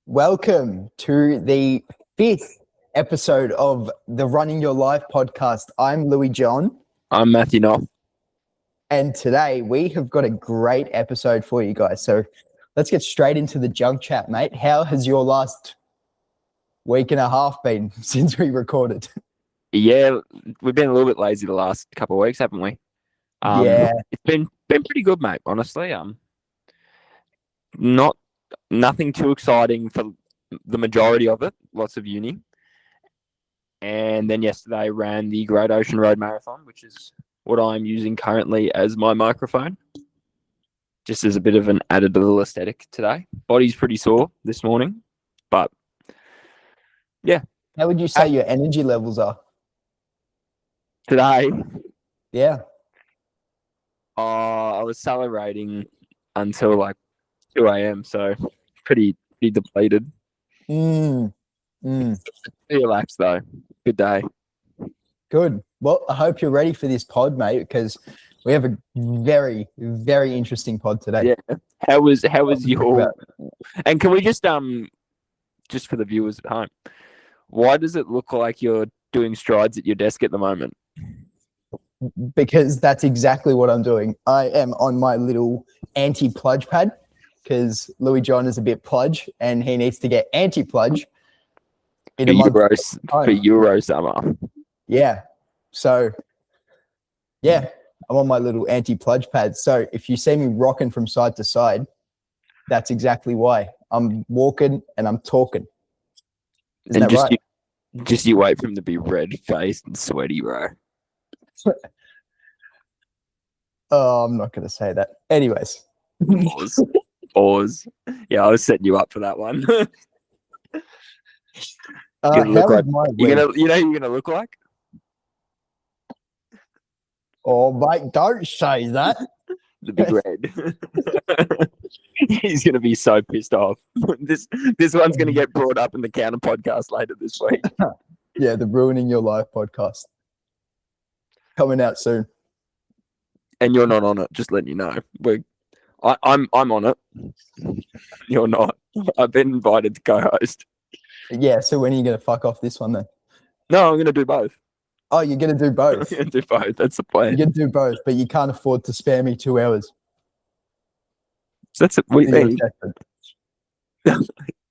Welcome to the fifth episode of the Running Your Life podcast. I'm Louie John. I'm Matthew Knopf. And today we have got a great episode for you guys. So let's get straight into the junk chat, mate. How has your last week and a half been since we recorded? Yeah, we've been a little bit lazy the last couple of weeks, haven't we? It's been pretty good, mate. Honestly, nothing too exciting for the majority of it. Lots of uni, and then yesterday ran the Great Ocean Road Marathon, which is what I'm using currently as my microphone, just as a bit of an added little aesthetic today. Body's pretty sore this morning, but yeah. How would you say your energy levels are today? Yeah. I was celebrating until like 2 a.m, so pretty depleted. Pretty relaxed though. Good day. Good. Well, I hope you're ready for this pod, mate, because we have a very, very interesting pod today. Yeah. How was your? And can we just for the viewers at home, why does it look like you're doing strides at your desk at the moment? Because that's exactly what I'm doing. I am on my little anti-pludge pad because Louie John is a bit pludge and he needs to get anti-pludge in a month for Euro summer. Yeah. So, yeah, I'm on my little anti-pludge pad. So if you see me rocking from side to side, that's exactly why. I'm walking and I'm talking. Isn't that right? You wait for him to be red-faced and sweaty, bro. Oh, I'm not going to say that. Anyways. Pause. Yeah, I was setting you up for that one. You're gonna look like? Oh, mate, don't say that. The big red. He's gonna be so pissed off. This one's gonna get brought up in the Counter podcast later this week. Yeah, the Ruining Your Life podcast. Coming out soon. And you're not on it, just letting you know. I'm on it. You're not. I've been invited to co-host. Yeah, so when are you going to fuck off this one then? No, I'm going to do both. Oh, you're going to do both? I'm going to do both. That's the plan. You're going to do both, but you can't afford to spare me 2 hours. So that's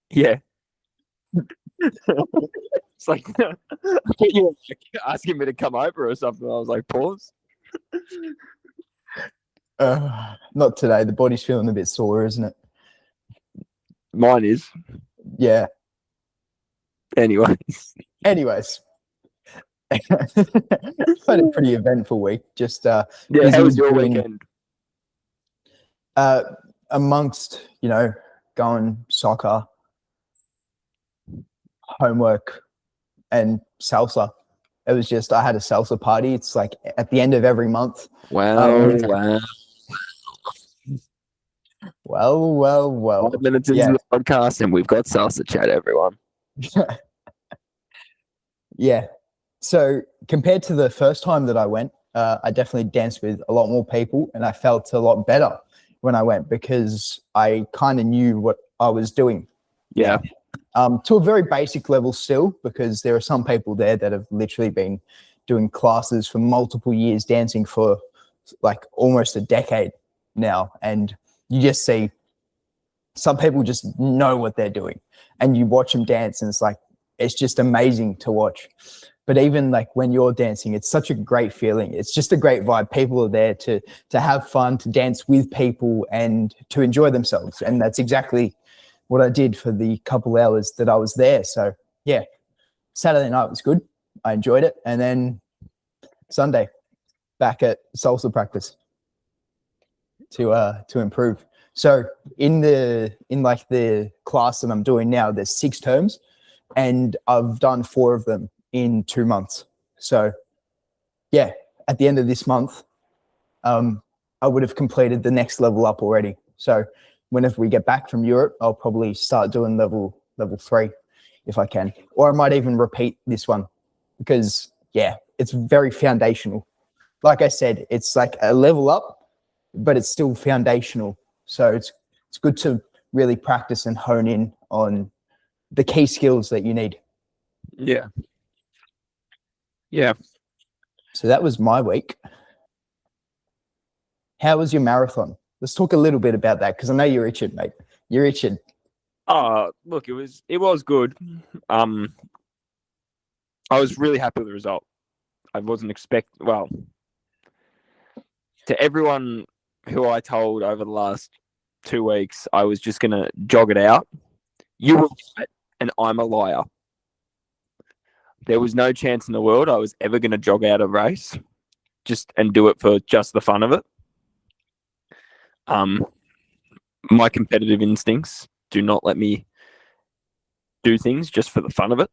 yeah. It's like you're asking me to come over or something. I was like, pause. Not today. The body's feeling a bit sore, isn't it? Mine is. Yeah. Anyways. Had a pretty eventful week. Just how was your weekend? Amongst, going soccer, homework, and salsa. It was just, I had a salsa party. It's like at the end of every month. Wow. Well. 5 minutes into the podcast and we've got salsa chat, everyone. Yeah. So compared to the first time that I went, I definitely danced with a lot more people and I felt a lot better when I went because I kind of knew what I was doing. Yeah. To a very basic level still, because there are some people there that have literally been doing classes for multiple years, dancing for like almost a decade now. And you just see some people just know what they're doing and you watch them dance and it's just amazing to watch. But even like when you're dancing, it's such a great feeling. It's just a great vibe. People are there to have fun, to dance with people and to enjoy themselves. And that's exactly what I did for the couple hours that I was there. So yeah, Saturday night was good. I enjoyed it. And then Sunday back at salsa practice to improve. So in the class that I'm doing now, there's 6 terms and I've done 4 of them in 2 months. So yeah, at the end of this month, I would have completed the next level up already. So whenever we get back from Europe, I'll probably start doing level 3 if I can. Or I might even repeat this one because, yeah, it's very foundational. Like I said, it's like a level up, but it's still foundational. So it's good to really practice and hone in on the key skills that you need. Yeah. Yeah. So that was my week. How was your marathon? Let's talk a little bit about that because I know you're itching, mate. You're itching. Look, it was good. I was really happy with the result. I wasn't to everyone who I told over the last 2 weeks, I was just going to jog it out. You were right, and I'm a liar. There was no chance in the world I was ever going to jog out a race and do it for just the fun of it. My competitive instincts do not let me do things just for the fun of it.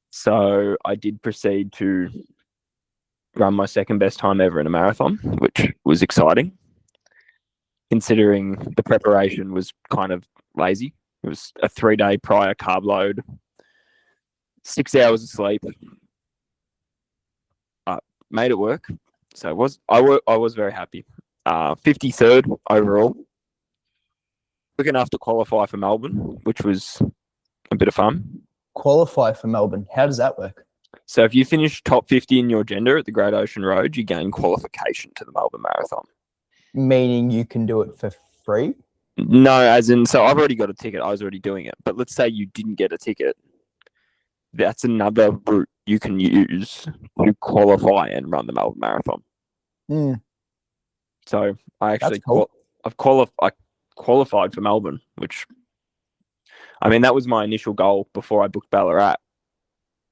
So I did proceed to run my second best time ever in a marathon, which was exciting, considering the preparation was kind of lazy. It was a 3-day prior carb load, 6 hours of sleep. Made it work. So I was very happy. 53rd overall. Quick enough to qualify for Melbourne, which was a bit of fun. Qualify for Melbourne. How does that work? So if you finish top 50 in your gender at the Great Ocean Road, you gain qualification to the Melbourne Marathon. Meaning you can do it for free? No, as in, so I've already got a ticket. I was already doing it. But let's say you didn't get a ticket. That's another route you can use to qualify and run the Melbourne Marathon. Mm. So I actually cool. I qualified for Melbourne, which, I mean, that was my initial goal before I booked Ballarat,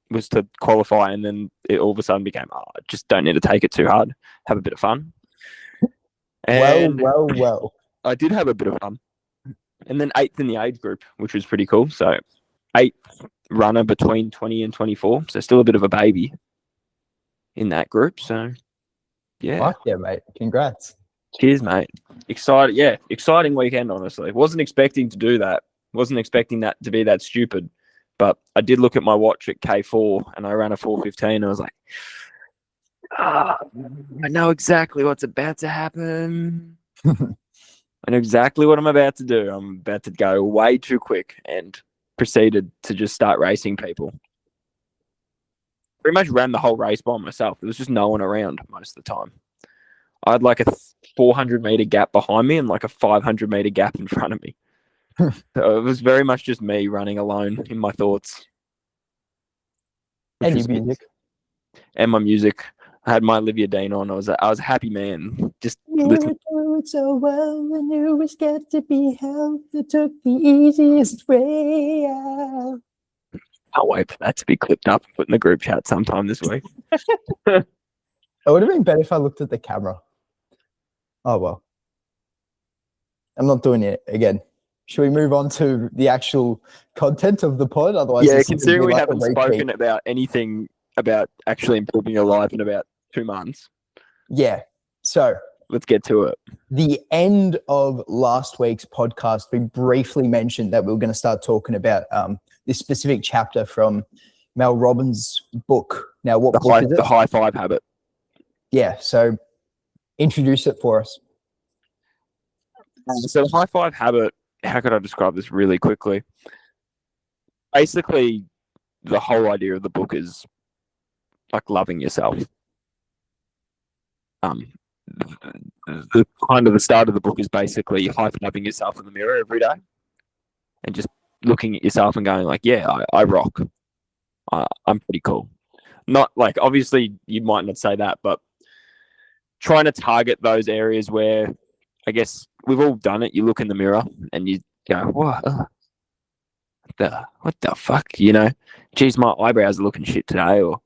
was to qualify, and then it all of a sudden became, I just don't need to take it too hard, have a bit of fun. And well. I did have a bit of fun. And then 8th in the age group, which was pretty cool. So 8th runner between 20 and 24. So still a bit of a baby in that group. So yeah. Fuck yeah, mate. Congrats. Cheers, mate. Exciting weekend, honestly. Wasn't expecting to do that. Wasn't expecting that to be that stupid. But I did look at my watch at K4 and I ran a 4:15. I was like, I know exactly what's about to happen. I know exactly what I'm about to do. I'm about to go way too quick, and proceeded to just start racing people. Pretty much ran the whole race by myself. There was just no one around most of the time. I had like a 400-meter gap behind me and like a 500-meter gap in front of me. So it was very much just me running alone in my thoughts. And your music. And my music. I had my Olivia Dean on. I was a happy man. Just listening. Do it so well, and you were scared to be held. You took the easiest way out. I'll wait for that to be clipped up and put in the group chat sometime this week. It would have been better if I looked at the camera. Oh, well. I'm not doing it again. Should we move on to the actual content of the pod? Otherwise, yeah, considering we haven't spoken about anything about actually improving your life in about 2 months. Yeah. So let's get to it. The end of last week's podcast, we briefly mentioned that we were going to start talking about this specific chapter from Mel Robbins' book. Now, what book is it? The High Five Habit. Yeah. So introduce it for us. So the High Five Habit, how could I describe this really quickly? Basically, the whole idea of the book is like loving yourself. The start of the book is basically high-fiving yourself in the mirror every day and just looking at yourself and going like, yeah, I rock. I'm pretty cool. Not like, obviously you might not say that, but trying to target those areas where, I guess we've all done it. You look in the mirror and you go, what the fuck? You know, geez, my eyebrows are looking shit today. Or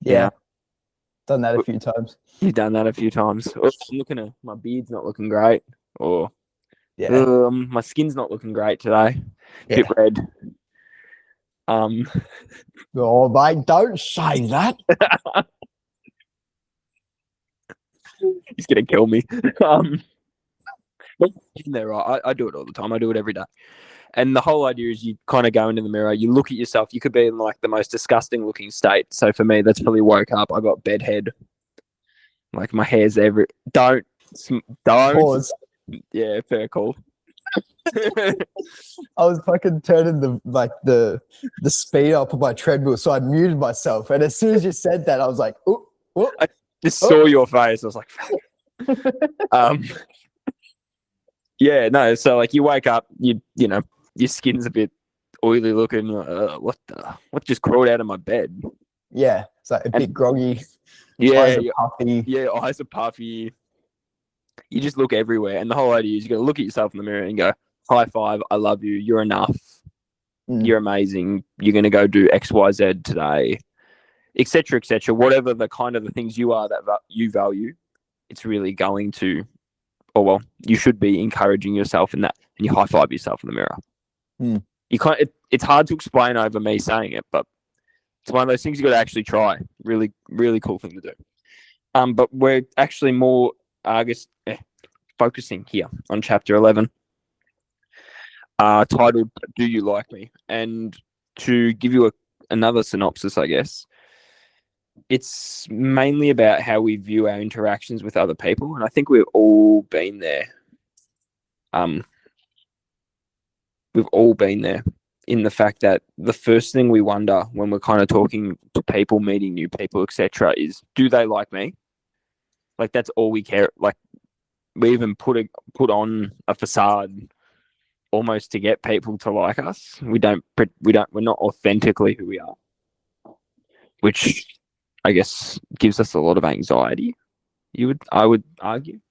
yeah. Done that a few times. You've done that a few times. Or I'm looking at my beard's not looking great. Or my skin's not looking great today. Bit red. Oh, mate, don't say that. He's gonna kill me. Right. I do it all the time. I do it every day. And the whole idea is you kind of go into the mirror, you look at yourself. You could be in like the most disgusting looking state. So for me, that's probably woke up. I got bedhead. Like my hair's Don't. Pause. Yeah, fair call. I was fucking turning the speed up on my treadmill, so I muted myself. And as soon as you said that, I was like, "Oh, oh, I just saw your face. I was like, fuck. Yeah, no. So like, you wake up, you know, your skin's a bit oily looking. What just crawled out of my bed? yeah." It's like a bit groggy. Yeah, Eyes are puffy. yeah, eyes are puffy. You just look everywhere, and the whole idea is you got to look at yourself in the mirror and go, "High five! I love you. You're enough. You're amazing. You're going to go do X, Y, Z today, etc., etc." Whatever the kind of the things you are that you value, it's really going to, or well, you should be encouraging yourself in that, and you high five yourself in the mirror. You can't. It's hard to explain over me saying it, but it's one of those things you got to actually try. Really, really cool thing to do. But we're actually more focusing here on chapter 11, titled "Do You Like Me?" And to give you another synopsis, I guess, it's mainly about how we view our interactions with other people, and I think we've all been there. We've all been there in the fact that the first thing we wonder when we're kind of talking to people, meeting new people, etc., is, do they like me? Like, that's all we care. Like, we even put on a facade almost to get people to like us. We're not authentically who we are, which I guess gives us a lot of anxiety. I would argue.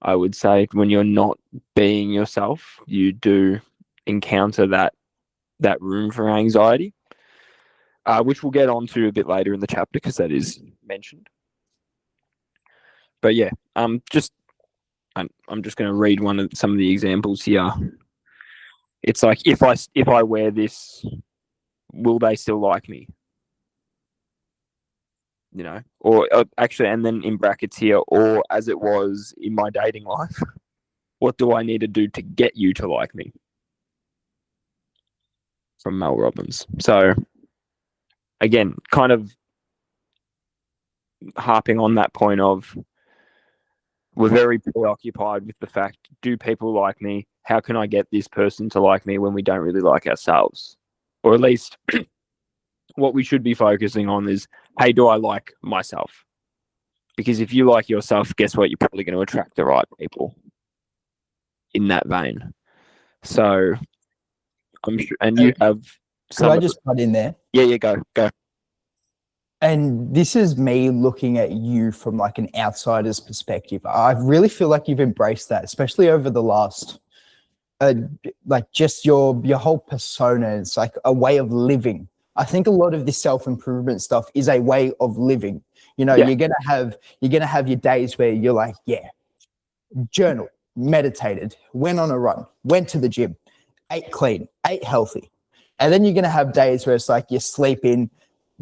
I would say when you're not being yourself, you do encounter that room for anxiety, which we'll get onto a bit later in the chapter because that is mentioned. But yeah, I'm just going to read some of the examples here. It's like, if I wear this, will they still like me? You know, or actually, and then in brackets here, or as it was in my dating life, what do I need to do to get you to like me? From Mel Robbins. So again, kind of harping on that point of, we're very preoccupied with the fact, do people like me? How can I get this person to like me when we don't really like ourselves? Or at least what we should be focusing on is, hey, do I like myself? Because if you like yourself, guess what? You're probably going to attract the right people in that vein. So I'm sure, and you have Could I just butt in there? Yeah, go. And this is me looking at you from like an outsider's perspective. I really feel like you've embraced that, especially over the last, like just your whole persona. It's like a way of living. I think a lot of this self-improvement stuff is a way of living. You know, you're gonna have your days where you're like, yeah, journal, meditated, went on a run, went to the gym, ate clean, ate healthy. And then you're gonna have days where it's like you sleep in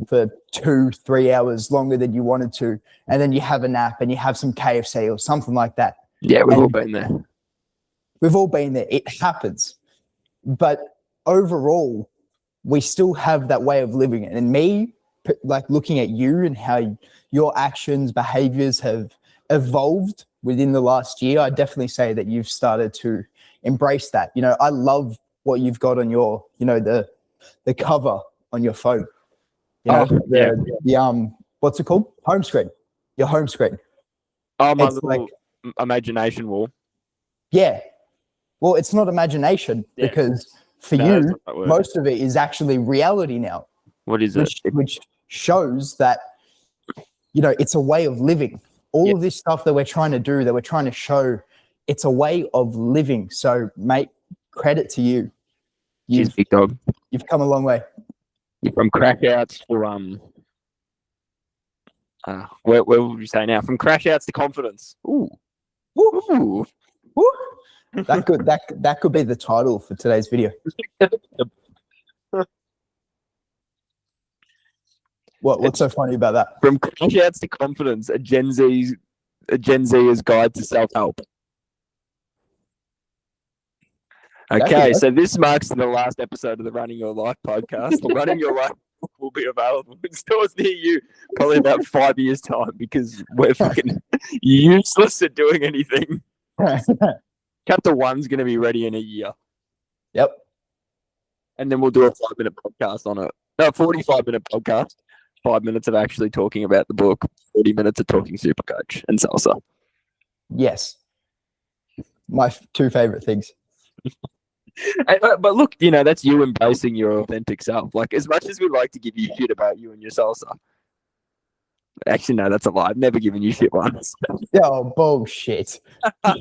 for 2-3 hours longer than you wanted to, and then you have a nap and you have some KFC or something like that. Yeah, we've all been there. We've all been there. It happens. But overall, we still have that way of living. And me, like looking at you and how your actions, behaviors have evolved within the last year, I definitely say that you've started to embrace that. You know, I love what you've got on your, you know, the cover on your phone. You know, the what's it called? Home screen. Your home screen. Oh, my little imagination wall. Yeah. Well, it's not imagination because for you, most of it is actually reality now. What is it? Which shows that, you know, it's a way of living. All of this stuff that we're trying to do, that we're trying to show, it's a way of living. So, mate, credit to you. Cheers, big dog. You've come a long way. From crash outs to where would you say now? From crash outs to confidence. Ooh. Woo. Woo. That could be the title for today's video. What's so funny about that? From crash outs to confidence, a Gen Z's guide to self-help. Okay, so this marks the last episode of the Running Your Life podcast. The Running Your Life will be available in stores near you probably about 5 years' time because we're fucking useless at doing anything. Chapter 1's going to be ready in a year. Yep. And then we'll do a 5-minute podcast on it. No, 45-minute podcast. 5 minutes of actually talking about the book. 40 minutes of talking Supercoach and Salsa. Yes. My two favorite things. But look, that's you embracing your authentic self. Like, as much as we like to give you shit about you and your salsa. Actually, no, that's a lie. I've never given you shit once. Oh, bullshit. Get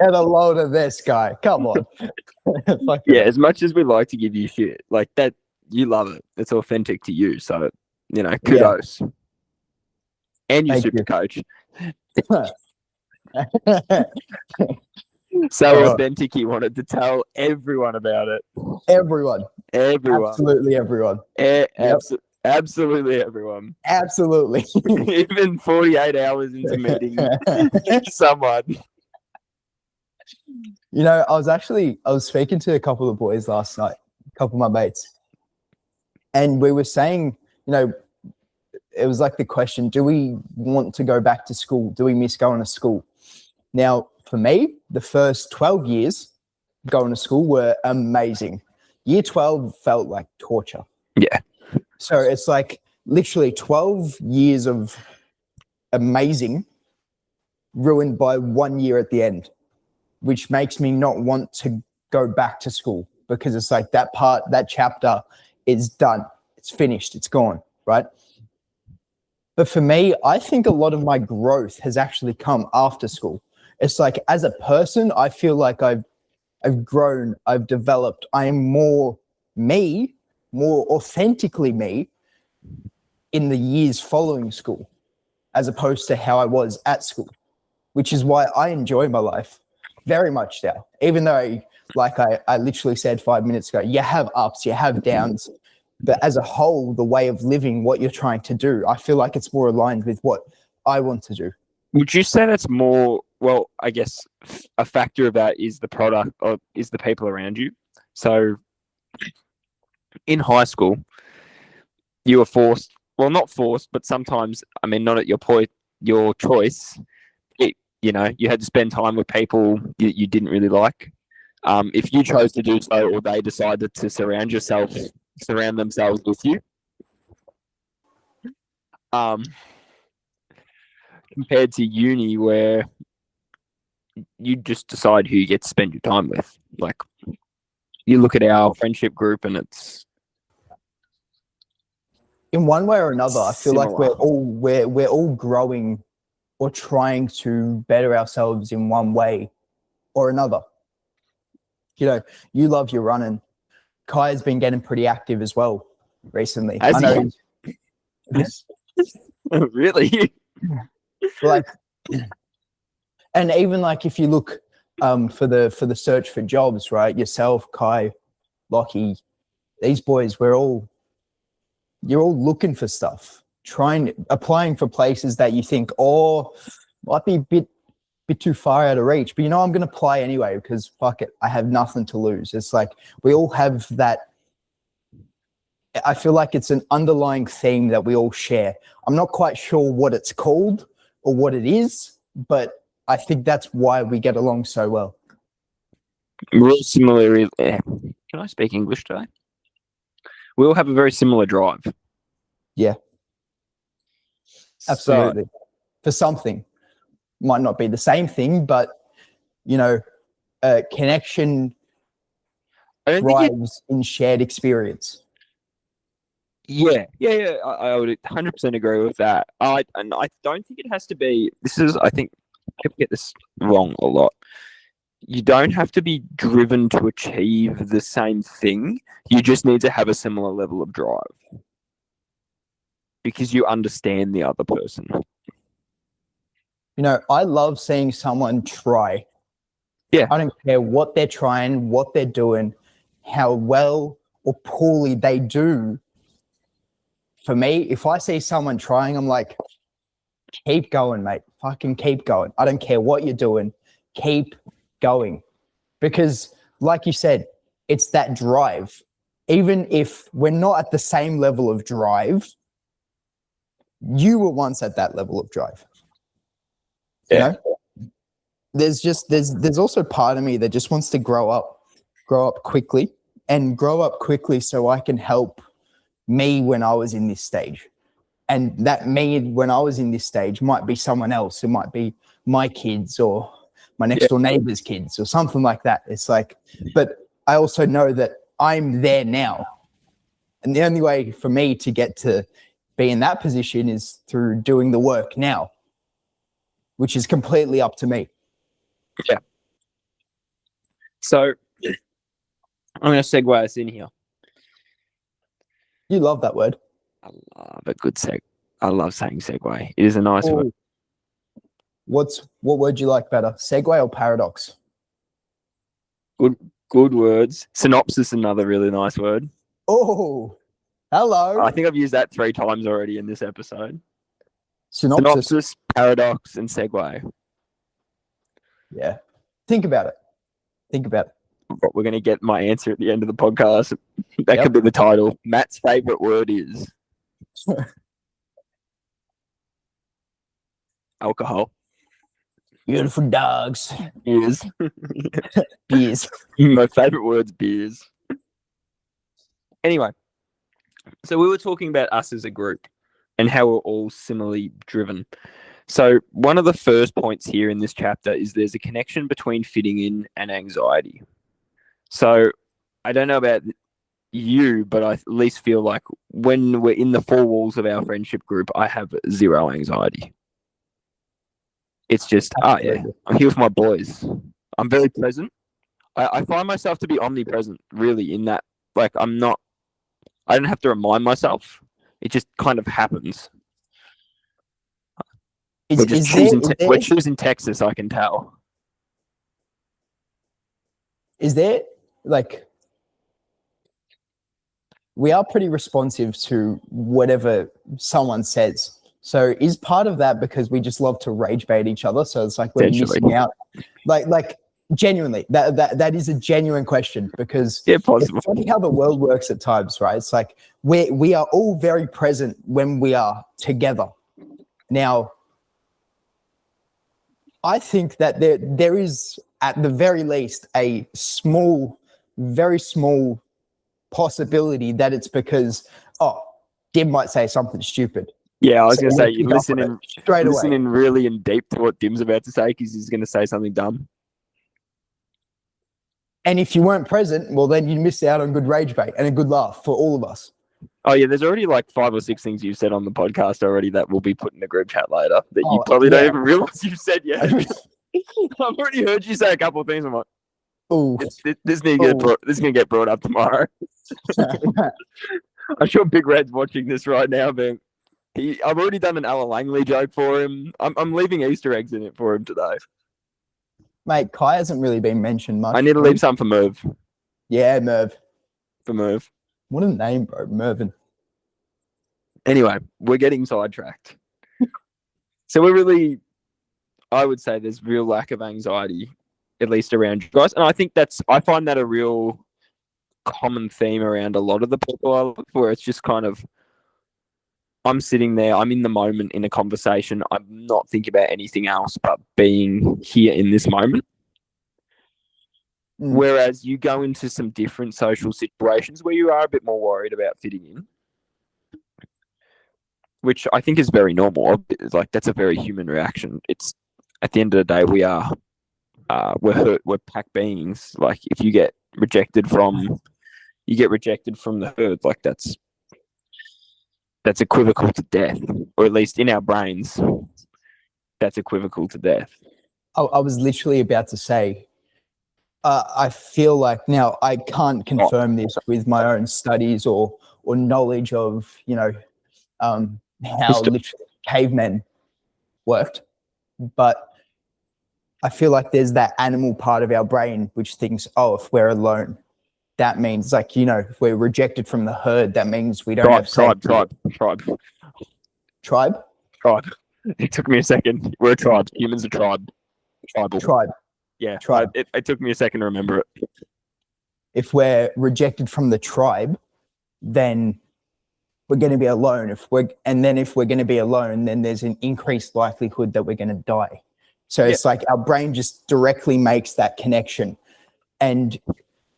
a load of this guy. Come on. Yeah, as much as we like to give you shit, like that, you love it. It's authentic to you. So, kudos. Yeah. And you're super coach. So authentic, he wanted to tell everyone about it. Everyone. Absolutely everyone. Absolutely everyone. Absolutely. Even 48 hours into meeting someone. I was speaking to a couple of boys last night, a couple of my mates, and we were saying, it was like the question, do we want to go back to school? Do we miss going to school? Now, for me, the first 12 years going to school were amazing. Year 12 felt like torture. Yeah. So it's like literally 12 years of amazing ruined by 1 year at the end, which makes me not want to go back to school because it's like that chapter is done. It's finished. It's gone, right? But for me, I think a lot of my growth has actually come after school. It's like as a person, I feel like I've grown, I've developed. I am more me, more authentically me in the years following school, as opposed to how I was at school, which is why I enjoy my life very much now. Even though, like I literally said 5 minutes ago, you have ups, you have downs, but as a whole, the way of living, what you're trying to do, I feel like it's more aligned with what I want to do. Would you say that's more, well, I guess a factor of that is the product or is the people around you? So in high school, you were forced, well, not forced, but sometimes, not at your choice, you had to spend time with people you didn't really like. If you chose to do so or they decided to surround themselves with you. Compared to uni where you just decide who you get to spend your time with. Like you look at our friendship group and it's in one way or another, I feel similar. like we're all growing or trying to better ourselves in one way or another. You love your running. Kai has been getting pretty active as well recently. I know. Really? Like, and even like if you look for the search for jobs, right? Yourself, Kai, Lockie, these boys, you're all looking for stuff, applying for places that you think, might be a bit too far out of reach, but I'm going to apply anyway because fuck it, I have nothing to lose. It's like we all have that. I feel like it's an underlying theme that we all share. I'm not quite sure what it's called or what it is, but I think that's why we get along so well. Real similarly, can I speak English today? We all have a very similar drive. Yeah. Absolutely. So, for something. Might not be the same thing, but, connection thrives in shared experience. Yeah. I would 100% agree with that. I don't think it has to be. I think people get this wrong a lot. You don't have to be driven to achieve the same thing. You just need to have a similar level of drive because you understand the other person. I love seeing someone try. Yeah. I don't care what they're trying, what they're doing, how well or poorly they do. For me, if I see someone trying, I'm like, keep going, mate. Fucking keep going. I don't care what you're doing. Keep going. Because like you said, it's that drive. Even if we're not at the same level of drive, you were once at that level of drive. Yeah. there's also part of me that just wants to grow up quickly so I can help me when I was in this stage. And that me when I was in this stage might be someone else. It might be my kids or my next door neighbor's kids or something like that. It's like, but I also know that I'm there now. And the only way for me to get to be in that position is through doing the work now, which is completely up to me. Yeah. So I'm going to segue us in here. You love that word. I love a good I love saying segue. It is a nice word. What word do you like better, segue or paradox? Good words. Synopsis, another really nice word. Oh, hello. I think I've used that 3 times already in this episode. Synopsis, paradox, and segue. Yeah. Think about it. But we're going to get my answer at the end of the podcast. That could be the title. Matt's favorite word is alcohol. Beautiful dogs. Beers. Beers. My favorite word's beers. Anyway, so we were talking about us as a group and how we're all similarly driven. So one of the first points here in this chapter is there's a connection between fitting in and anxiety. So I don't know about you, but I at least feel like when we're in the 4 walls of our friendship group, I have zero anxiety. It's just, I'm here with my boys. I'm very present. I find myself to be omnipresent, really, in that, like, I don't have to remind myself. It just kind of happens. We're choosing Texas, I can tell. Is there, like, we are pretty responsive to whatever someone says. So is part of that because we just love to rage bait each other? So it's like we're missing out. Like genuinely, that is a genuine question, because it's funny how the world works at times, right? It's like we are all very present when we are together. Now, I think that there is at the very least a very small possibility that it's because, Dim might say something stupid. Yeah, I was going to say, you listening really in deep to what Dim's about to say, because he's going to say something dumb. And if you weren't present, well, then you missed out on good rage bait and a good laugh for all of us. Oh, yeah, there's already like 5 or 6 things you've said on the podcast already that will be put in the group chat later that you probably don't even realize you've said yet. I've already heard you say a couple of things. I'm like, ooh, this is going to get brought up tomorrow. I'm sure Big Red's watching this right now, but I've already done an Alan Langley joke for him. I'm leaving Easter eggs in it for him today. Mate, Kai hasn't really been mentioned much. I need to leave some for Merv. Yeah, Merv. For Merv. What a name, bro. Mervin. Anyway, we're getting sidetracked. So I would say there's real lack of anxiety, at least around you guys. And I find that a real common theme around a lot of the people I love, where it's just kind of, I'm sitting there, I'm in the moment in a conversation. I'm not thinking about anything else but being here in this moment. Whereas you go into some different social situations where you are a bit more worried about fitting in, which I think is very normal. It's like, that's a very human reaction. It's, at the end of the day, we're pack beings. Like, if you get rejected from the herd, like that's equivocal to death, or at least in our brains, that's equivocal to death. I was literally about to say, I feel like, now I can't confirm this with my own studies or knowledge of, how literally cavemen worked, but I feel like there's that animal part of our brain which thinks, if we're alone, that means, like, if we're rejected from the herd, that means we don't have safety. Tribe? Tribe. It took me a second. We're a tribe. Humans are tribe. Tribal. Tribe. Yeah. Tribe. It took me a second to remember it. If we're rejected from the tribe, then we're going to be alone. If we're going to be alone, then there's an increased likelihood that we're going to die. So it's like our brain just directly makes that connection. And,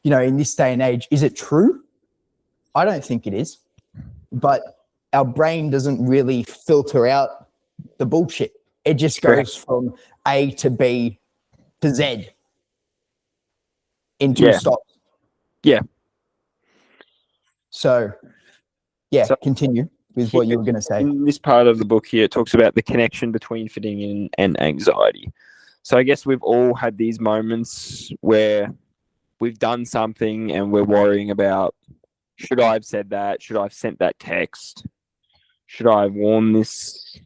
in this day and age, is it true? I don't think it is. But our brain doesn't really filter out the bullshit. It just goes from A to B to Z in two stops. Yeah. So, continue with what you were going to say. In this part of the book here, it talks about the connection between fitting in and anxiety. So I guess we've all had these moments where we've done something and we're worrying about, should I have said that? Should I have sent that text? Should I have worn this?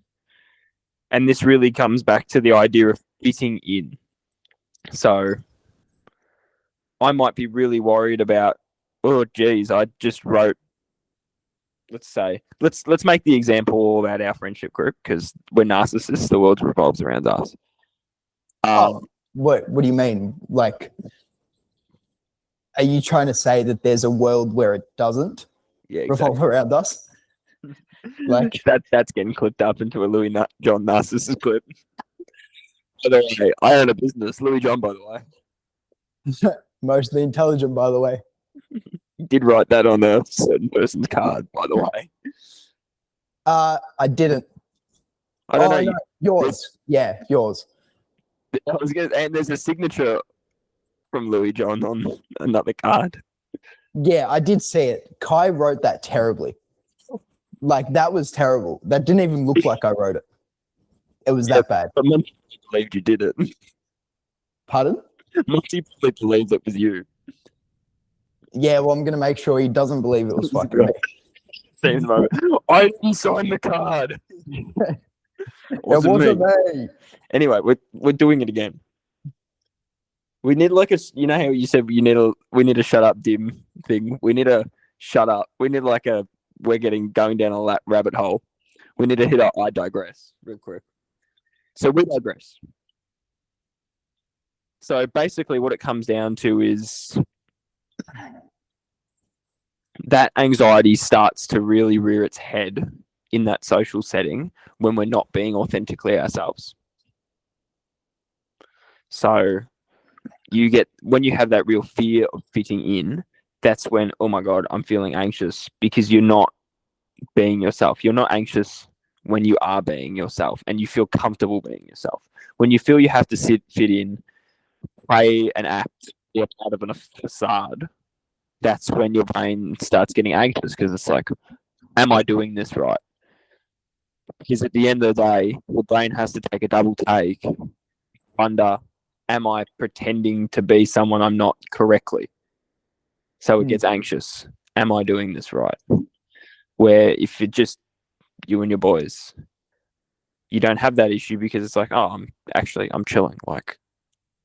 And this really comes back to the idea of fitting in. So I might be really worried about, oh, geez, I just wrote, let's make the example about our friendship group because we're narcissists. The world revolves around us. What do you mean? Like, are you trying to say that there's a world where it doesn't revolve around us? Like that's getting clipped up into a Louie John narcissist clip. By the way, I own a business, Louie John, by the way. Mostly intelligent, by the way. You did write that on a certain person's card, by the way. I didn't. I don't know. No, yours. Yeah, yours. And there's a signature from Louie John on another card. Yeah, I did see it. Kai wrote that terribly. Like, that was terrible. That didn't even look like I wrote it. It was that bad. But Monty believed you did it. Pardon? Monty probably believes it was you. Yeah, well, I'm going to make sure he doesn't believe it was fucking me. Same moment. I didn't sign the card. It wasn't me. Anyway, we're doing it again. We need like how you said we need a shut up dim thing. We need a shut up. We need like we're going down a rabbit hole. We need to hit I digress real quick. So we digress. So basically what it comes down to is that anxiety starts to really rear its head in that social setting when we're not being authentically ourselves. So when you have that real fear of fitting in, that's when, oh my God, I'm feeling anxious because you're not being yourself. You're not anxious when you are being yourself and you feel comfortable being yourself. When you feel you have to fit in, play and act, be a part of a facade, that's when your brain starts getting anxious because it's like, am I doing this right? Because at the end of the day, your brain has to take a double take, wonder, am I pretending to be someone I'm not correctly? So it gets anxious. Am I doing this right? Where if it's just you and your boys, you don't have that issue because it's like, oh, I'm chilling. Like,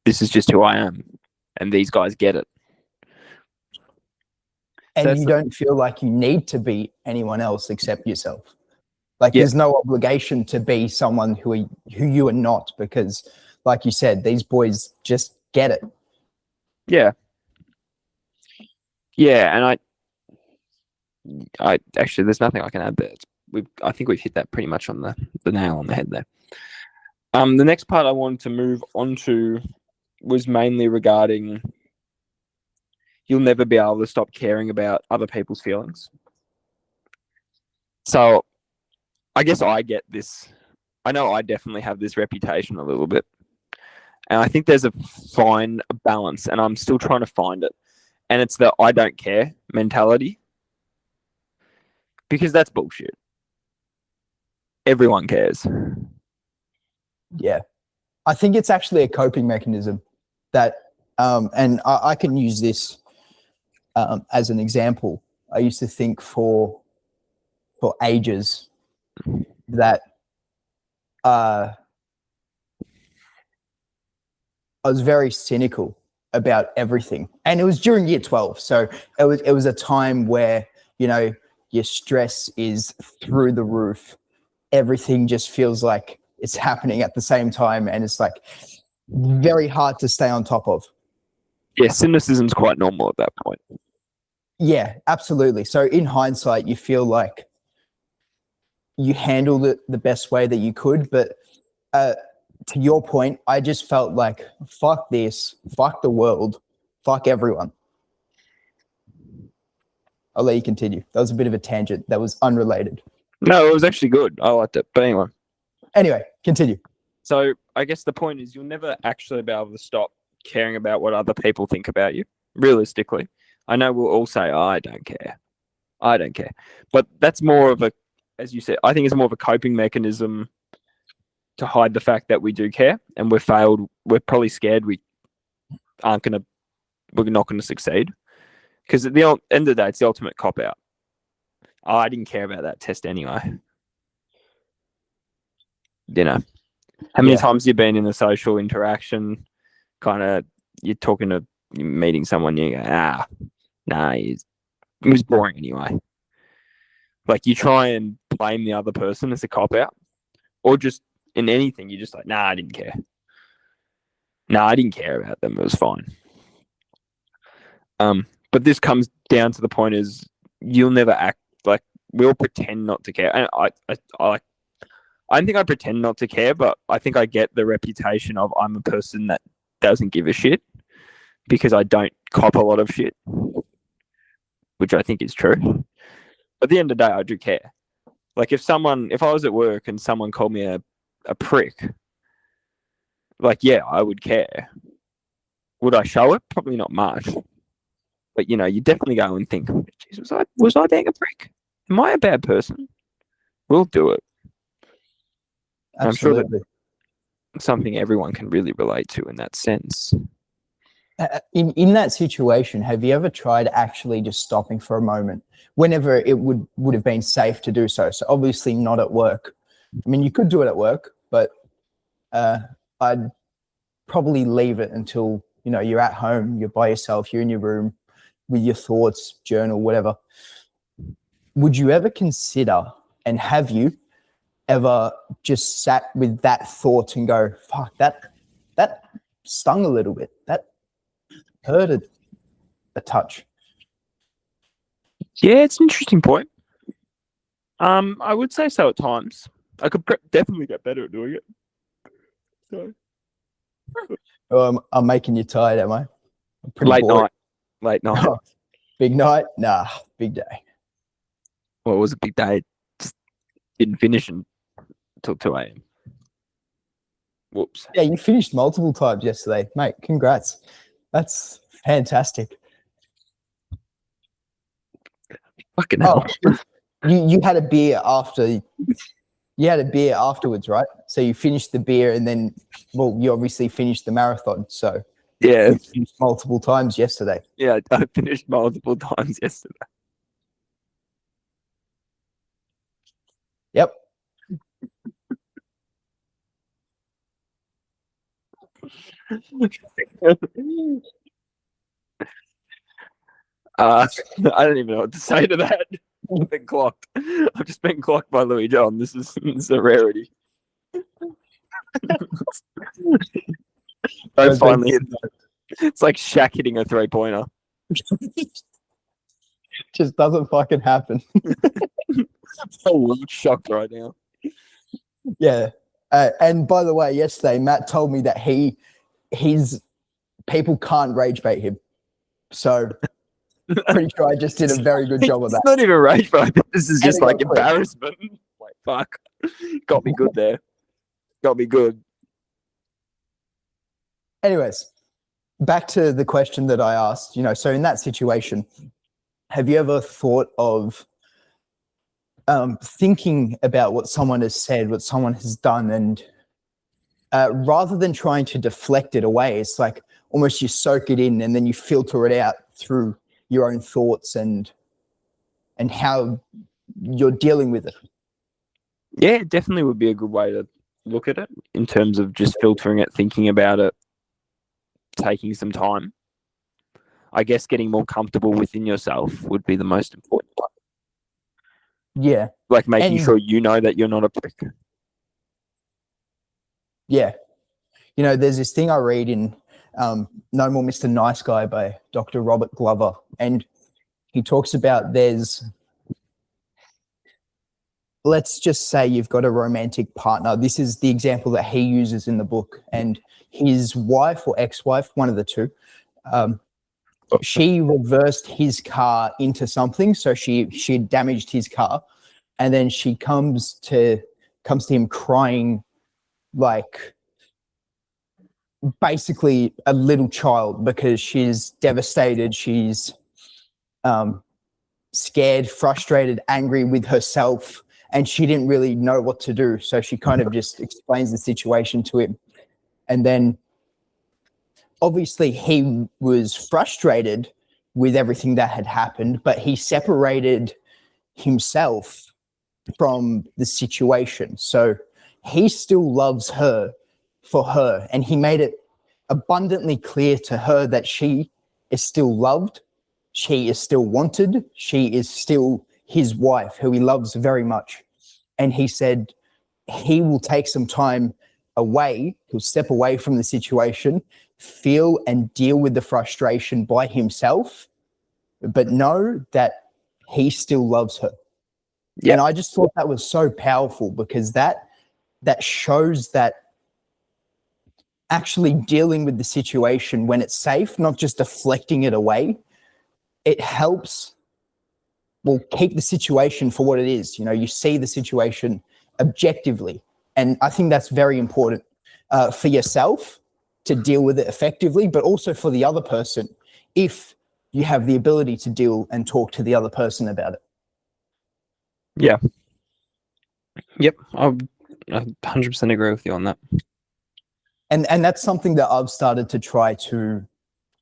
this is just who I am. And these guys get it. And you don't feel like you need to be anyone else except yourself. Like there's no obligation to be someone who you are not because, like you said, these boys just get it. Yeah. Yeah, and I actually, there's nothing I can add there. I think we've hit that pretty much on the nail on the head there. The next part I wanted to move on to was mainly regarding you'll never be able to stop caring about other people's feelings. So I guess I get this. I know I definitely have this reputation a little bit. And I think there's a fine balance, and I'm still trying to find it. And it's the I don't care mentality. Because that's bullshit. Everyone cares. Yeah. I think it's actually a coping mechanism that, and I can use this as an example. I used to think for ages that I was very cynical about everything, and it was during year 12. So it was a time where your stress is through the roof. Everything just feels like it's happening at the same time, and it's like very hard to stay on top of. Yeah, cynicism's quite normal at that point. Yeah, absolutely. So in hindsight, you feel like you handled it the best way that you could, but to your point, I just felt like, fuck this, fuck the world, fuck everyone. I'll let you continue. That was a bit of a tangent. That was unrelated. No, it was actually good. I liked it. But anyway, continue. So I guess the point is you'll never actually be able to stop caring about what other people think about you, realistically. I know we'll all say, oh, I don't care. I don't care. But that's more of a, as you said, I think it's more of a coping mechanism to hide the fact that we do care and we're failed. We're probably scared we're not going to succeed. Because at the end of the day, it's the ultimate cop-out. Oh, I didn't care about that test anyway. You know, how many times you've been in a social interaction, kind of, you're meeting someone, you go, nah, it was boring anyway. Like, you try and blame the other person as a cop-out, or just in anything, you're just like, nah, I didn't care. Nah, I didn't care about them. It was fine. But this comes down to the point is you'll never act like we'll pretend not to care. And I don't think I pretend not to care, but I think I get the reputation of I'm a person that doesn't give a shit because I don't cop a lot of shit, which I think is true. But at the end of the day, I do care. Like if I was at work and someone called me a prick, like, yeah, I would care. Would I show it? Probably not much. But, you definitely go and think, geez, was I being a prick? Am I a bad person? We'll do it. Absolutely. I'm sure that's something everyone can really relate to in that sense. In that situation, have you ever tried actually just stopping for a moment whenever it would have been safe to do so? So obviously not at work. I mean, you could do it at work, but I'd probably leave it until, you're at home, you're by yourself, you're in your room with your thoughts, journal, whatever. Would you ever consider, and have you ever just sat with that thought and go, fuck, that stung a little bit, that hurt a touch? Yeah, it's an interesting point. I would say so at times. I could definitely get better at doing it. So. I'm making you tired, am I? Late night. Oh, big night? Nah, big day. Well, it was a big day. Just didn't finish until 2 a.m. Whoops. Yeah, you finished multiple times yesterday. Mate, congrats. That's fantastic. Fucking hell. You had a beer after. You had a beer afterwards, right? So you finished the beer and then, well, you obviously finished the marathon. So yeah, you finished multiple times yesterday. Yeah, I finished multiple times yesterday. Yep. I don't even know what to say to that. I've been clocked. I've just been clocked by Louie John. This is a rarity. Finally, it's like Shaq hitting a 3-pointer. Just doesn't fucking happen. I'm shocked right now. Yeah. And by the way, yesterday Matt told me that his people can't rage bait him. So pretty sure I just did a very good job of that. It's not even rage bait. This is just like embarrassment. Like, fuck. Got me good there. Got me good. Anyways, back to the question that I asked, so in that situation, have you ever thought of thinking about what someone has said, what someone has done, and rather than trying to deflect it away, it's like almost you soak it in and then you filter it out through your own thoughts and how you're dealing with it? Yeah, it definitely would be a good way to look at it in terms of just filtering it, thinking about it, taking some time. I guess getting more comfortable within yourself would be the most important part. Yeah. Like making sure you know that you're not a prick. Yeah. There's this thing I read in No More Mr. Nice Guy by Dr. Robert Glover, and he talks about there's let's just say you've got a romantic partner. This is the example that he uses in the book, and his wife or ex-wife, one of the two, she reversed his car into something. So she had damaged his car, and then she comes to him crying like basically a little child because she's devastated. She's scared, frustrated, angry with herself, and she didn't really know what to do. So she kind of just explains the situation to him. And then obviously he was frustrated with everything that had happened, but he separated himself from the situation. So he still loves her for her, and he made it abundantly clear to her that she is still loved, she is still wanted, she is still his wife, who he loves very much. And he said he will take some time away, he'll step away from the situation, feel and deal with the frustration by himself, but know that he still loves her. Yep. And I just thought that was so powerful, because that shows that actually dealing with the situation when it's safe, not just deflecting it away, it helps, well, keep the situation for what it is. You know, you see the situation objectively. And I think that's very important for yourself to deal with it effectively, but also for the other person, if you have the ability to deal and talk to the other person about it. Yeah. Yep. I 100% agree with you on that. And that's something that I've started to try to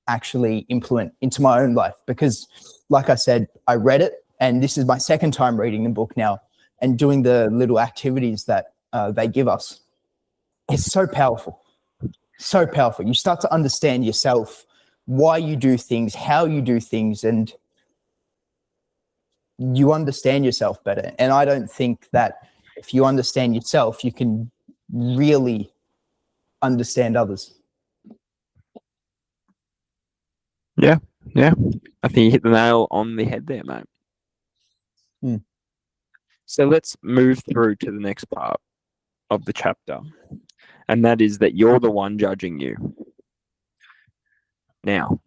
actually implement into my own life, because like I said, I read it, and this is my second time reading the book now and doing the little activities that they give us. It's so powerful, so powerful. You start to understand yourself, why you do things, how you do things, and you understand yourself better. And I don't think that if you understand yourself, you can really understand others. Yeah. I think you hit the nail on the head there, mate. So let's move through to the next part of the chapter, and that is that you're the one judging you. Now,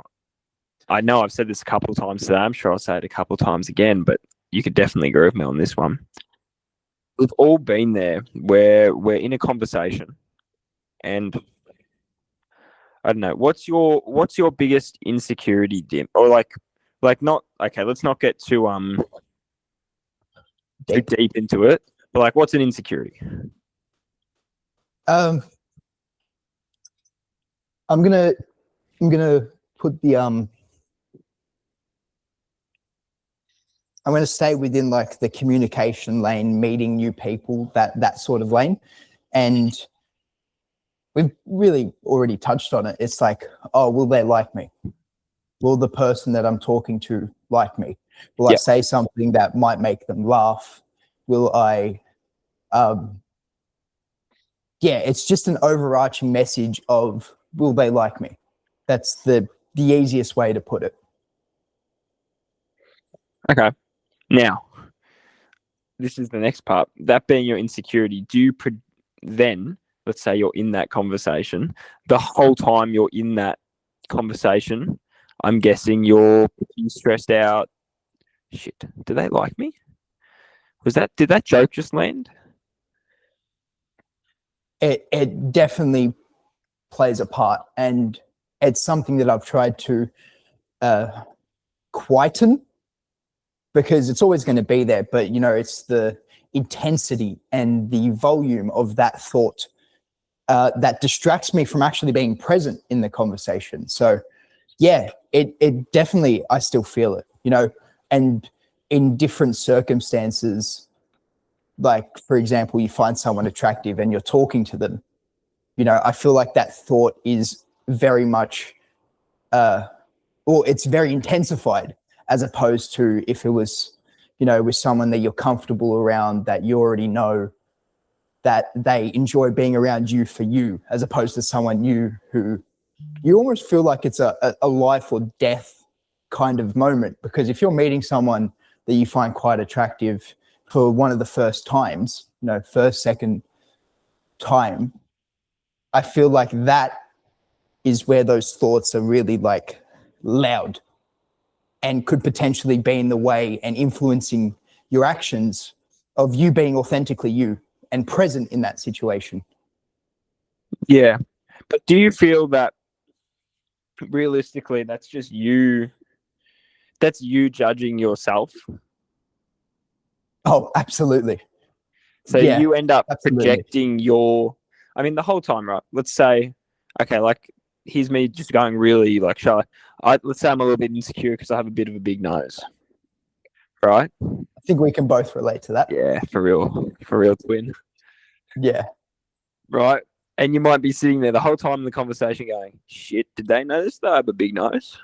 I know I've said this a couple of times today. I'm sure I'll say it a couple of times again, but you could definitely agree with me on this one. We've all been there where we're in a conversation, and I don't know, what's your biggest insecurity, Dim? Or like not, okay, let's not get too deep into it, but like, what's an insecurity? I'm gonna put the I'm gonna stay within like the communication lane, meeting new people, that sort of lane. And we've really already touched on it. It's like, oh, will they like me? Will the person that I'm talking to like me? Will I say something that might make them laugh? Will I it's just an overarching message of, will they like me? That's the easiest way to put it. Okay. Now, this is the next part. That being your insecurity, do you then, let's say you're in that conversation, the whole time you're in that conversation, I'm guessing you're stressed out. Shit, do they like me? Did that joke just land? It definitely plays a part, and it's something that I've tried to quieten, because it's always going to be there, but you know, it's the intensity and the volume of that thought that distracts me from actually being present in the conversation. So yeah, it definitely, I still feel it, you know, and in different circumstances, like for example, you find someone attractive and you're talking to them, you know, I feel like that thought is very much, it's very intensified, as opposed to if it was, you know, with someone that you're comfortable around, that you already know that they enjoy being around you for you, as opposed to someone new who you almost feel like it's a life or death kind of moment. Because if you're meeting someone that you find quite attractive, for one of the first times, first, second time, I feel like that is where those thoughts are really like loud and could potentially be in the way and influencing your actions of you being authentically you and present in that situation. Yeah. But do you feel that realistically that's just you, that's you judging yourself? Oh, absolutely. So Yeah, you end up absolutely. projecting the whole time, right? Let's say, okay, like here's me just going really like shy. Let's say I'm a little bit insecure because I have a bit of a big nose, right? I think we can both relate to that. Yeah, for real, twin. Yeah. Right? And you might be sitting there the whole time in the conversation going, shit, did they notice that I have a big nose?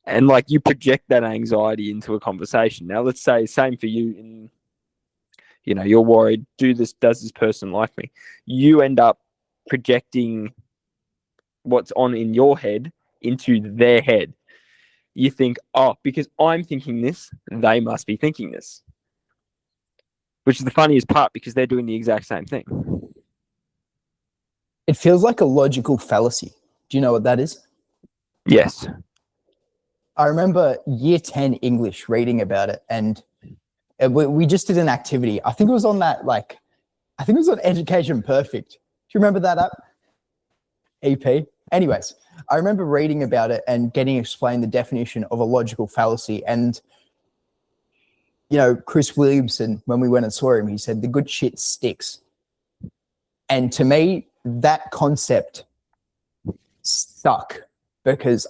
And like you project that anxiety into a conversation. Now, let's say same for you you're worried, does this person like me? You end up projecting what's on in your head into their head. You think, oh, because I'm thinking this, they must be thinking this. Which is the funniest part because they're doing the exact same thing. It feels like a logical fallacy. Do you know what that is? Yes. I remember year 10 English reading about it, and we just did an activity. I think it was on Education Perfect. Do you remember that app? EP? Anyways, I remember reading about it and getting explained the definition of a logical fallacy. And, Chris Williamson, when we went and saw him, he said, the good shit sticks. And to me, that concept stuck because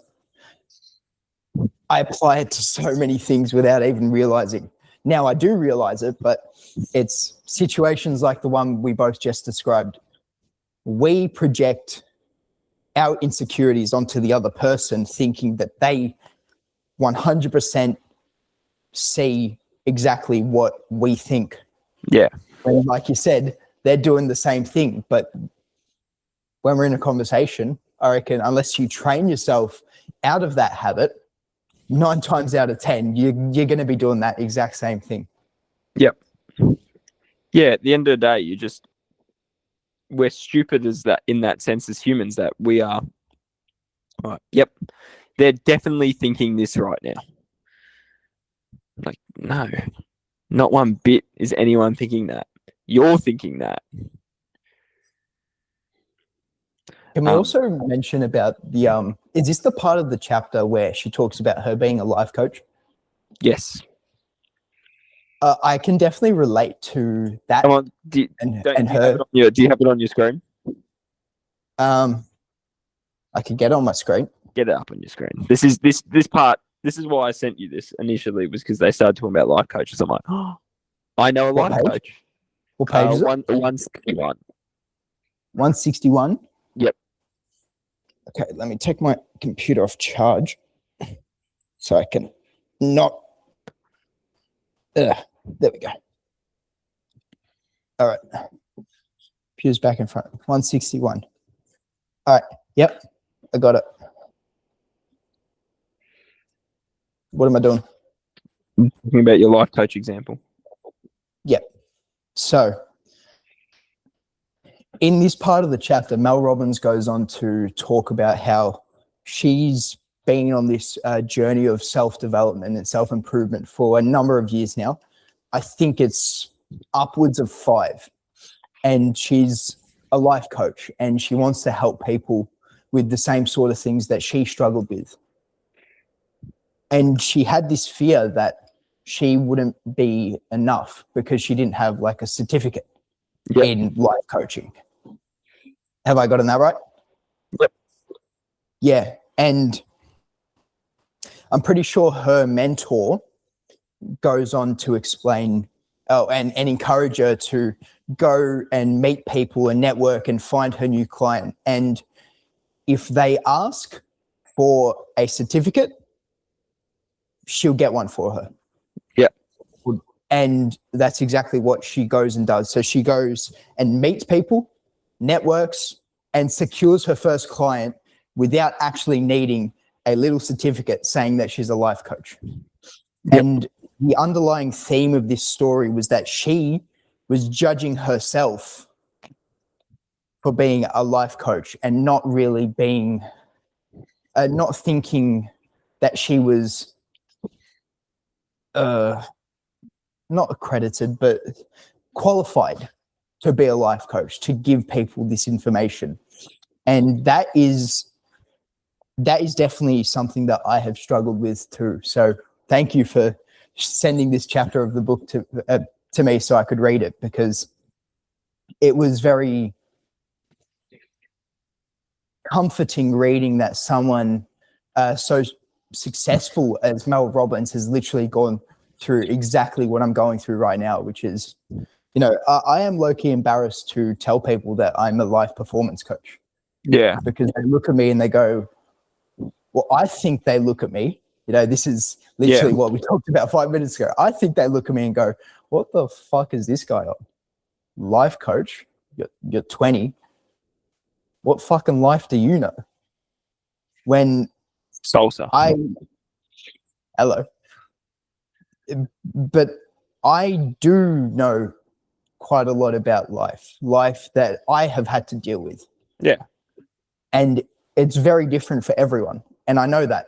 I apply it to so many things without even realizing. Now I do realize it, but it's situations like the one we both just described. We project our insecurities onto the other person, thinking that they 100% see exactly what we think. Yeah. And like you said, they're doing the same thing. But when we're in a conversation, I reckon unless you train yourself out of that habit, 9 times out of 10, you're going to be doing that exact same thing. Yep. Yeah, at the end of the day, we're stupid as that in that sense as humans that we are. Right. Yep. They're definitely thinking this right now. Like, no, not one bit is anyone thinking that. You're thinking that. Can we also mention about the is this the part of the chapter where she talks about her being a life coach? Yes. I can definitely relate to that. Come on, do you have it on your screen? I could get it on my screen. Get it up on your screen. This part. This is why I sent you this initially, was because they started talking about life coaches. I'm like, oh, I know a life coach. What page is it? 161. 161? Yep. Okay, let me take my computer off charge so I can not. There we go. All right. Computer's back in front. 161. All right. Yep. I got it. What am I doing? Talking about your life coach example. Yep. So in this part of the chapter, Mel Robbins goes on to talk about how she's been on this journey of self-development and self-improvement for a number of years now. I think it's upwards of 5. And she's a life coach and she wants to help people with the same sort of things that she struggled with. And she had this fear that she wouldn't be enough because she didn't have like a certificate in life coaching. Have I gotten that right? Yep. Yeah. And I'm pretty sure her mentor goes on to explain and encourage her to go and meet people and network and find her new client. And if they ask for a certificate, she'll get one for her. Yeah. And that's exactly what she goes and does. So she goes and meets people, networks, and secures her first client without actually needing a little certificate saying that she's a life coach. Yep. And the underlying theme of this story was that she was judging herself for being a life coach and not really being, not thinking that she was not accredited, but qualified to be a life coach, to give people this information. And that is definitely something that I have struggled with too. So thank you for sending this chapter of the book to me so I could read it, because it was very comforting reading that someone so successful as Mel Robbins has literally gone through exactly what I'm going through right now, which is, you know, I am low-key embarrassed to tell people that I'm a life performance coach. Yeah. Because they look at me and they go, well, I think they look at me. You know, this is literally what we talked about 5 minutes ago. I think they look at me and go, what the fuck is this guy on? Life coach? You're 20. What fucking life do you know? When Salsa. Hello. But I do know quite a lot about life that I have had to deal with. Yeah. And it's very different for everyone. And I know that.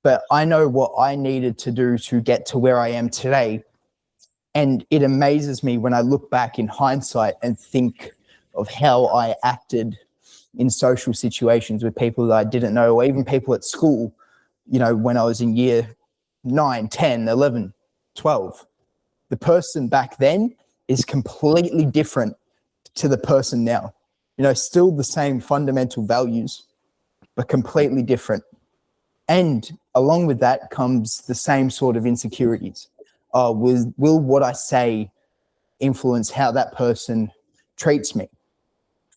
But I know what I needed to do to get to where I am today. And it amazes me when I look back in hindsight and think of how I acted in social situations with people that I didn't know, or even people at school, you know, when I was in year 9, 10, 11, 12. The person back then is completely different to the person now. You know, still the same fundamental values, but completely different. And along with that comes the same sort of insecurities. Will what I say influence how that person treats me,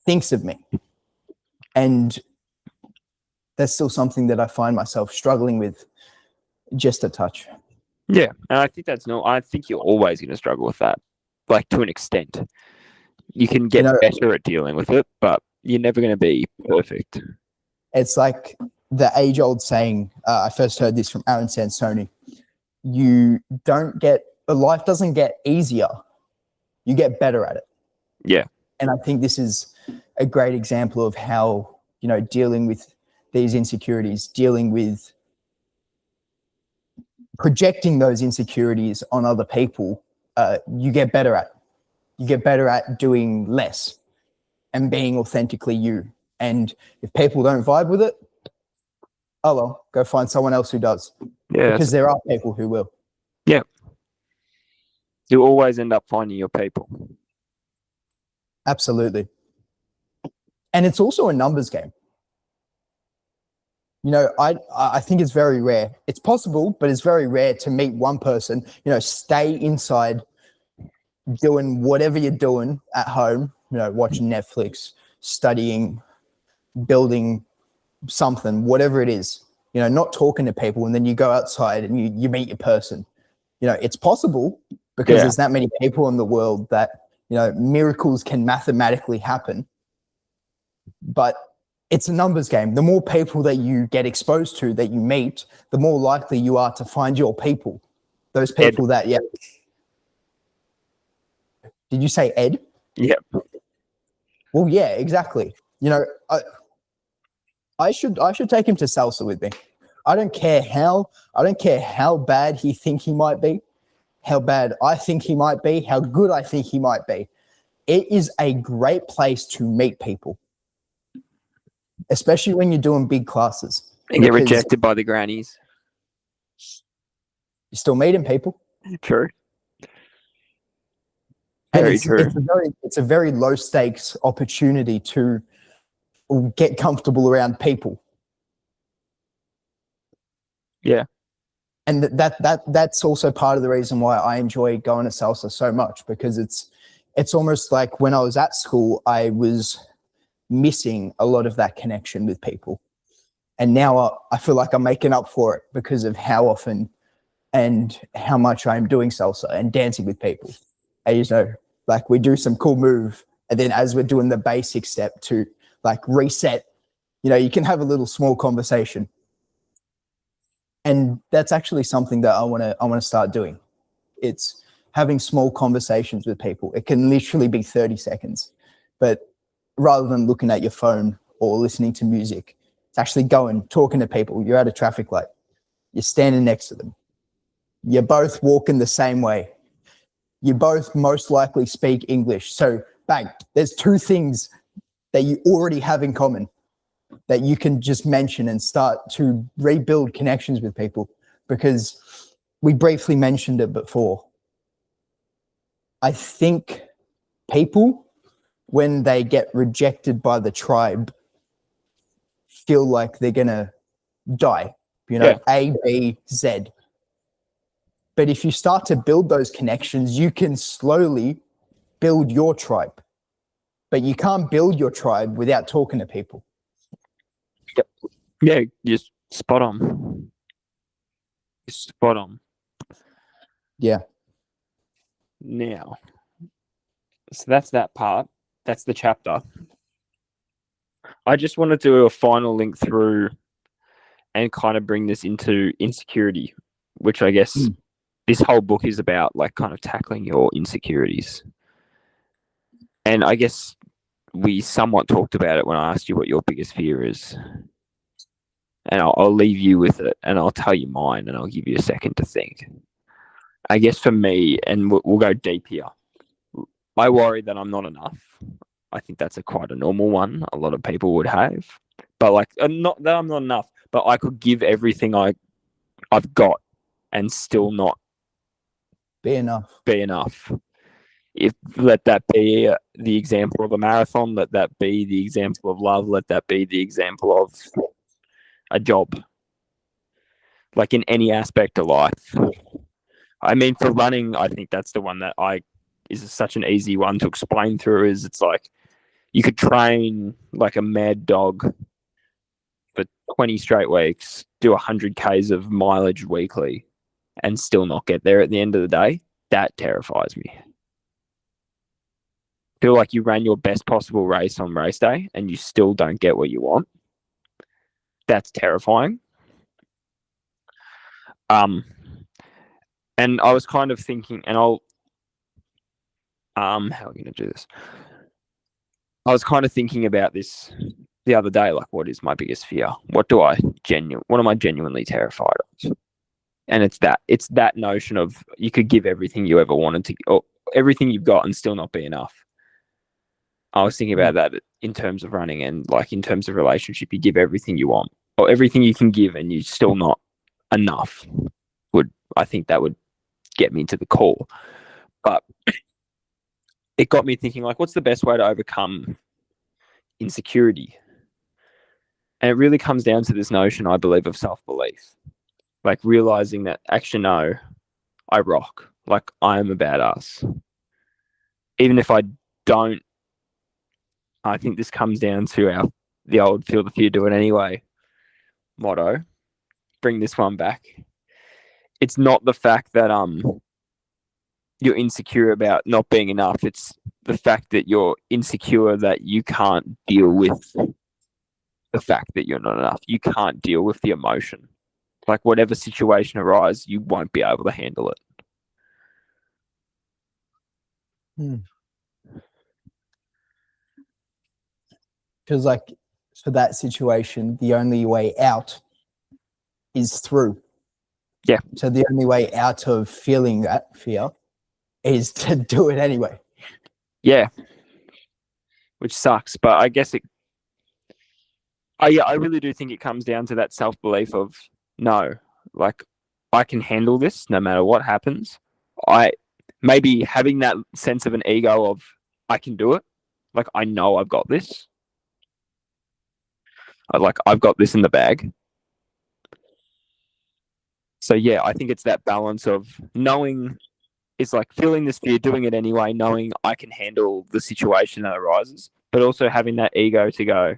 thinks of me? And that's still something that I find myself struggling with just a touch. Yeah, and I think I think you're always going to struggle with that, like to an extent. You can get better at dealing with it, but you're never going to be perfect. It's like the age-old saying, I first heard this from Aaron Sansoni, life doesn't get easier, you get better at it. Yeah. And I think this is a great example of how, you know, dealing with these insecurities, dealing with projecting those insecurities on other people, you get better at. You get better at doing less and being authentically you. And if people don't vibe with it, oh well, go find someone else who does. Yeah. Because there are people who will. Yeah. You always end up finding your people. Absolutely. And it's also a numbers game. You know, I think it's very rare. It's possible, but it's very rare to meet one person, you know, stay inside doing whatever you're doing at home, you know, watching Netflix, studying, building something, whatever it is, you know, not talking to people, and then you go outside and you meet your person. You know, it's possible because there's that many people in the world that, you know, miracles can mathematically happen. But it's a numbers game. The more people that you get exposed to, that you meet, the more likely you are to find your people. Those people that, Did you say Ed? Yep. Well, yeah, exactly. You know, I should take him to Salsa with me. I don't care how bad he think he might be, how bad I think he might be, how good I think he might be. It is a great place to meet people, especially when you're doing big classes. And get rejected by the grannies. You're still meeting people. True. Very true. It's a very low stakes opportunity to get comfortable around people. Yeah. And that's also part of the reason why I enjoy going to Salsa so much, because it's almost like when I was at school, I was missing a lot of that connection with people. And now I feel like I'm making up for it because of how often and how much I'm doing salsa and dancing with people. And, you know, like we do some cool move, and then as we're doing the basic step to like reset, you know, you can have a little small conversation. And that's actually something that I want to start doing. It's having small conversations with people. It can literally be 30 seconds, but rather than looking at your phone or listening to music, it's actually going, talking to people. You're at a traffic light. You're standing next to them. You're both walking the same way. You both most likely speak English. So bang, there's two things that you already have in common that you can just mention and start to rebuild connections with people, because we briefly mentioned it before. I think people, when they get rejected by the tribe, feel like they're going to die, A, B, Z. But if you start to build those connections, you can slowly build your tribe. But you can't build your tribe without talking to people. Yep. Yeah, you're spot on. You're spot on. Yeah. Now, so that's that part. That's the chapter. I just want to do a final link through and kind of bring this into insecurity, which I guess this whole book is about, like kind of tackling your insecurities. And I guess we somewhat talked about it when I asked you what your biggest fear is. And I'll leave you with it, and I'll tell you mine, and I'll give you a second to think. I guess for me, and we'll go deep here, I worry that I'm not enough. I think that's quite a normal one a lot of people would have. But like, not that I'm not enough, but I could give everything I've got and still not be enough. If let that be the example of a marathon, let that be the example of love, let that be the example of a job. Like in any aspect of life. I mean, for running, I think that's the one that is such an easy one to explain through. Is it's like you could train like a mad dog for 20 straight weeks, do 100 Ks of mileage weekly, and still not get there at the end of the day. That terrifies me. Feel like you ran your best possible race on race day and you still don't get what you want. That's terrifying. And I was kind of thinking, and how are we going to do this? I was kind of thinking about this the other day, like, what is my biggest fear? What am I genuinely terrified of? And it's that notion of you could give everything you ever wanted to, or everything you've got and still not be enough. I was thinking about that in terms of running, and like in terms of relationship, you give everything you want or everything you can give and you're still not enough. I think that would get me to the core. But it got me thinking, like, what's the best way to overcome insecurity? And it really comes down to this notion, I believe, of self-belief. Like realizing that, actually, no, I rock. Like, I am a badass. Even if I don't, I think this comes down to the old feel the fear, do it anyway motto. Bring this one back. It's not the fact that you're insecure about not being enough. It's the fact that you're insecure that you can't deal with the fact that you're not enough. You can't deal with the emotion. Like whatever situation arises, you won't be able to handle it. Because like for that situation, the only way out is through. Yeah. So the only way out of feeling that fear is to do it anyway. Yeah. Which sucks, but I guess I really do think it comes down to that self-belief of, no, like, I can handle this no matter what happens. Maybe having that sense of an ego of, I can do it. Like, I know I've got this. I've got this in the bag. So yeah, I think it's that balance of knowing, it's like feeling this fear, doing it anyway, knowing I can handle the situation that arises, but also having that ego to go,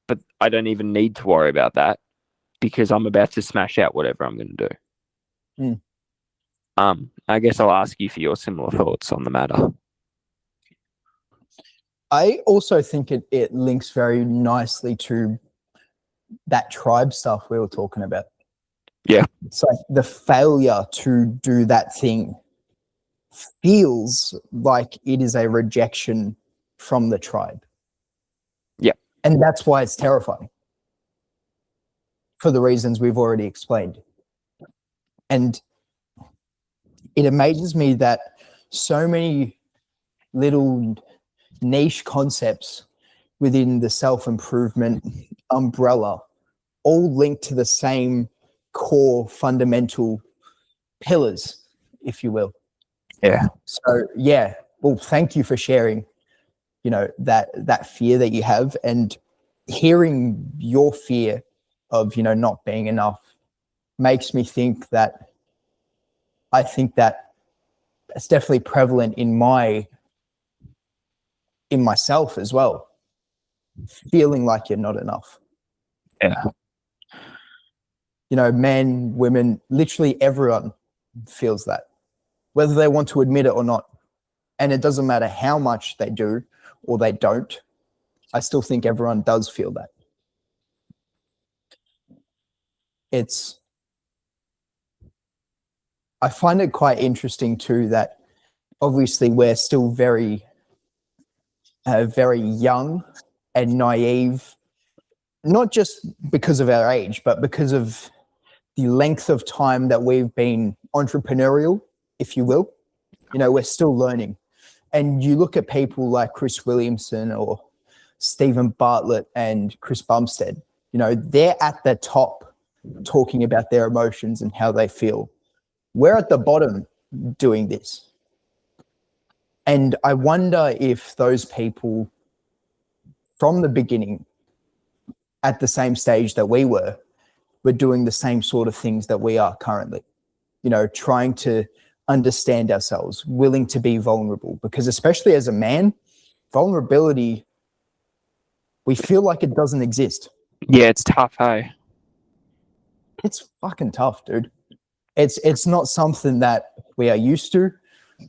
but I don't even need to worry about that because I'm about to smash out whatever I'm going to do. I guess I'll ask you for your similar thoughts on the matter. I also think it links very nicely to that tribe stuff we were talking about. Yeah. It's like the failure to do that thing feels like it is a rejection from the tribe. Yeah. And that's why it's terrifying, for the reasons we've already explained. And it amazes me that so many little niche concepts within the self-improvement umbrella all link to the same core fundamental pillars, if you will. Yeah. So yeah, well, thank you for sharing, that fear that you have, and hearing your fear of, not being enough makes me think that I think that it's definitely prevalent in myself as well, feeling like you're not enough. Yeah. Men, women, literally everyone feels that, whether they want to admit it or not. And it doesn't matter how much they do or they don't. I still think everyone does feel that. I find it quite interesting too that obviously we're still very, very young and naive, not just because of our age, but because of the length of time that we've been entrepreneurial, if you will. We're still learning. And you look at people like Chris Williamson or Stephen Bartlett and Chris Bumstead, they're at the top talking about their emotions and how they feel. We're at the bottom doing this. And I wonder if those people from the beginning, at the same stage that we were doing the same sort of things that we are currently, trying to understand ourselves, willing to be vulnerable. Because especially as a man, vulnerability, we feel like it doesn't exist. Yeah, it's tough, hey? It's fucking tough, dude. It's not something that we are used to,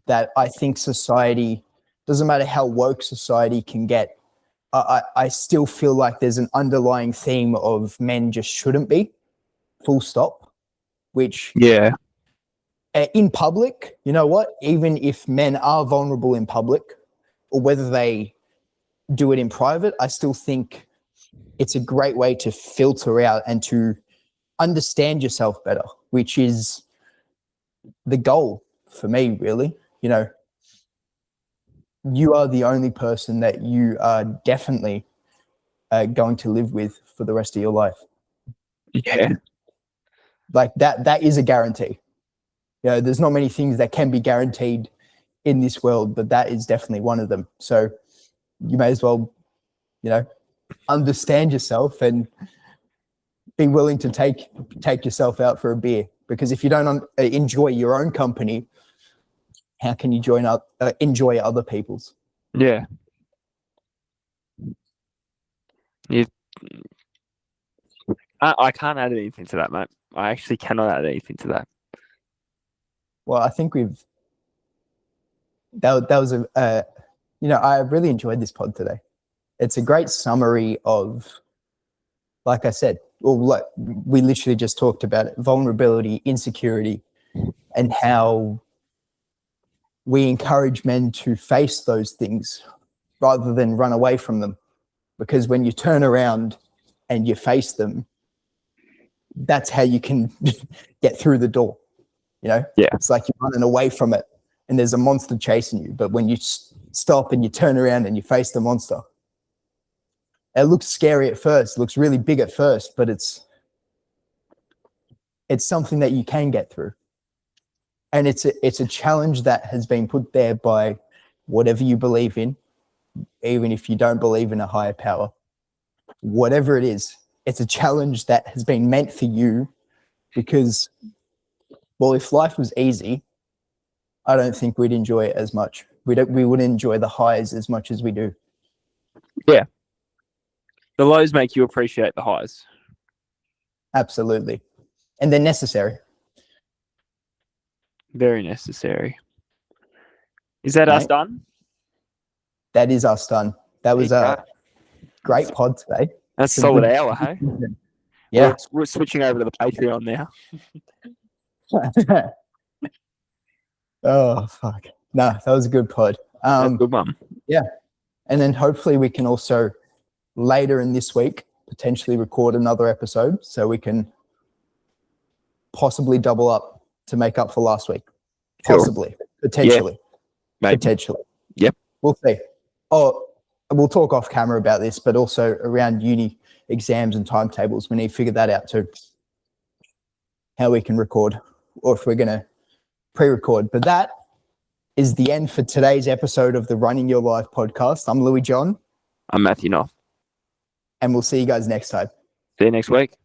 that I think society, doesn't matter how woke society can get, I still feel like there's an underlying theme of men just shouldn't be, full stop, which Yeah. in public, you know what, even if men are vulnerable in public, or whether they do it in private, I still think it's a great way to filter out and to understand yourself better, which is the goal for me, really. You are the only person that you are definitely going to live with for the rest of your life. Yeah. Like that is a guarantee. There's not many things that can be guaranteed in this world, but that is definitely one of them. So you may as well, understand yourself and be willing to take yourself out for a beer. Because if you don't enjoy your own company, how can you enjoy other people's? Yeah. I can't add anything to that, mate. I actually cannot add anything to that. Well, I think that was I really enjoyed this pod today. It's a great summary of, like I said, like we literally just talked about it, vulnerability, insecurity, and how we encourage men to face those things rather than run away from them. Because when you turn around and you face them, that's how you can get through the door. Yeah. It's like you're running away from it and there's a monster chasing you. But when you stop and you turn around and you face the monster, it looks scary at first, it looks really big at first, but it's something that you can get through. And it's a challenge that has been put there by whatever you believe in, even if you don't believe in a higher power, whatever it is, it's a challenge that has been meant for you because, well, if life was easy, I don't think we'd enjoy it as much. We wouldn't enjoy the highs as much as we do. Yeah. The lows make you appreciate the highs. Absolutely. And they're necessary. Very necessary. Is that us done? That is us done. That was a great pod today. That's a solid hour, hey? Yeah. We're switching over to the Patreon now. Oh, fuck. No, that was a good pod. That's a good one. And then hopefully we can also later in this week potentially record another episode so we can possibly double up to make up for last week. Sure. Possibly. Potentially. Maybe. Potentially. Yep. We'll see. Oh, we'll talk off camera about this, but also around uni exams and timetables, we need to figure that out too. How we can record or if we're going to pre-record. But that is the end for today's episode of the Running Your Life podcast. I'm Louie John. I'm Matthew Knopf. And we'll see you guys next time. See you next week.